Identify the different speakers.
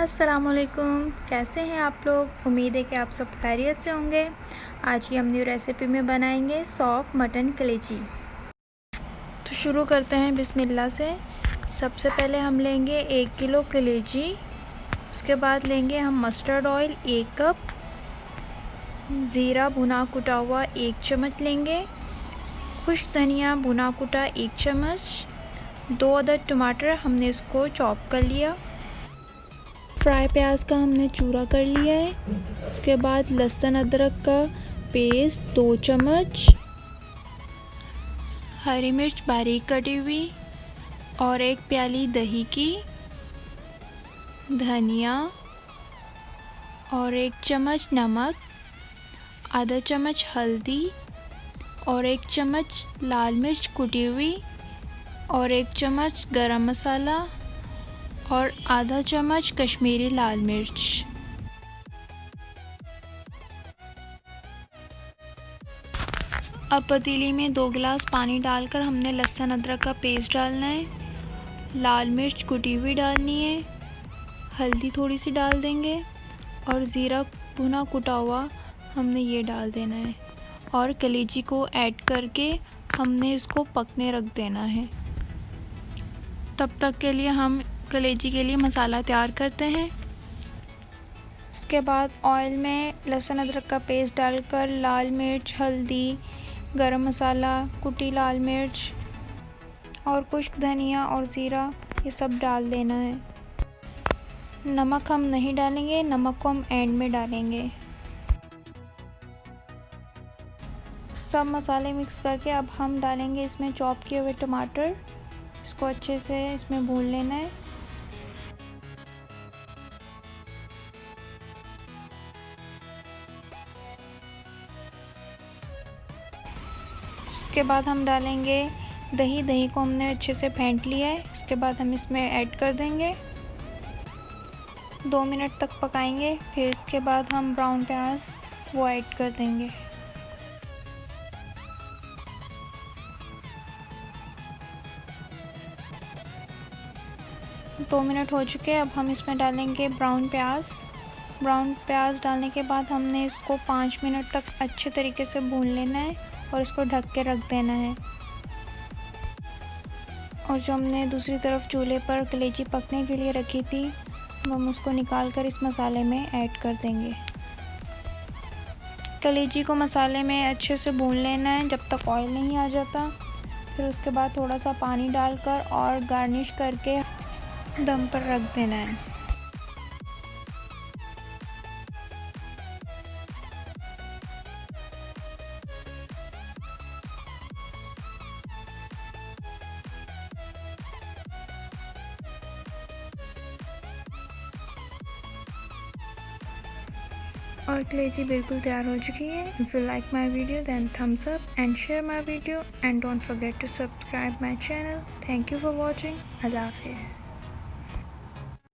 Speaker 1: अस्सलामुअलैकुम, कैसे हैं आप लोग। उम्मीद है कि आप सब खैरियत से होंगे। आज की हम न्यू रेसिपी में बनाएंगे सॉफ्ट मटन कलेजी। तो शुरू करते हैं बिस्मिल्लाह से। सबसे पहले हम लेंगे 1 किलो कलेजी। उसके बाद लेंगे हम मस्टर्ड ऑयल 1 कप, ज़ीरा भुना कुटा हुआ 1 चम्मच लेंगे, खुश्क धनिया भुना कुटा 1 चम्मच, 2 अदद टमाटर हमने इसको चॉप कर लिया, फ्राई प्याज का हमने चूरा कर लिया है। उसके बाद लहसुन अदरक का पेस्ट 2 चम्मच, हरी मिर्च बारीक कटी हुई और 1 प्याली दही की, धनिया और 1 चम्मच नमक, आधा चम्मच हल्दी और 1 चम्मच लाल मिर्च कुटी हुई और 1 चम्मच गरम मसाला और आधा चम्मच कश्मीरी लाल मिर्च। अब पतीली में 2 गिलास पानी डालकर हमने लहसुन अदरक का पेस्ट डालना है, लाल मिर्च कुटी हुई डालनी है, हल्दी थोड़ी सी डाल देंगे और ज़ीरा भुना कुटा हुआ हमने ये डाल देना है और कलेजी को ऐड करके हमने इसको पकने रख देना है। तब तक के लिए हम कलेजी के लिए मसाला तैयार करते हैं। उसके बाद ऑयल में लहसुन अदरक का पेस्ट डालकर लाल मिर्च, हल्दी, गरम मसाला, कुटी लाल मिर्च और खुश्क धनिया और ज़ीरा ये सब डाल देना है। नमक हम नहीं डालेंगे, नमक को हम एंड में डालेंगे। सब मसाले मिक्स करके अब हम डालेंगे इसमें चॉप किए हुए टमाटर। इसको अच्छे से इसमें भून लेना है। इसके बाद हम डालेंगे दही को हमने अच्छे से फेंट लिया है। इसके बाद हम इसमें ऐड कर देंगे, 2 मिनट तक पकाएंगे। फिर इसके बाद हम ब्राउन प्याज वो ऐड कर देंगे। दो मिनट हो चुके हैं। अब हम इसमें डालेंगे ब्राउन प्याज डालने के बाद हमने इसको 5 मिनट तक अच्छे तरीके से भून लेना है और इसको ढक के रख देना है। और जो हमने दूसरी तरफ चूल्हे पर कलेजी पकने के लिए रखी थी, हम उसको निकाल कर इस मसाले में ऐड कर देंगे। कलेजी को मसाले में अच्छे से भून लेना है जब तक ऑयल नहीं आ जाता। फिर उसके बाद थोड़ा सा पानी डालकर और गार्निश करके दम पर रख देना है। और कलेजी बिल्कुल तैयार हो चुकी है। If you like my video then thumbs up and share my video and don't forget to subscribe my channel. Thank you for watching. अल्लाह हाफिज़।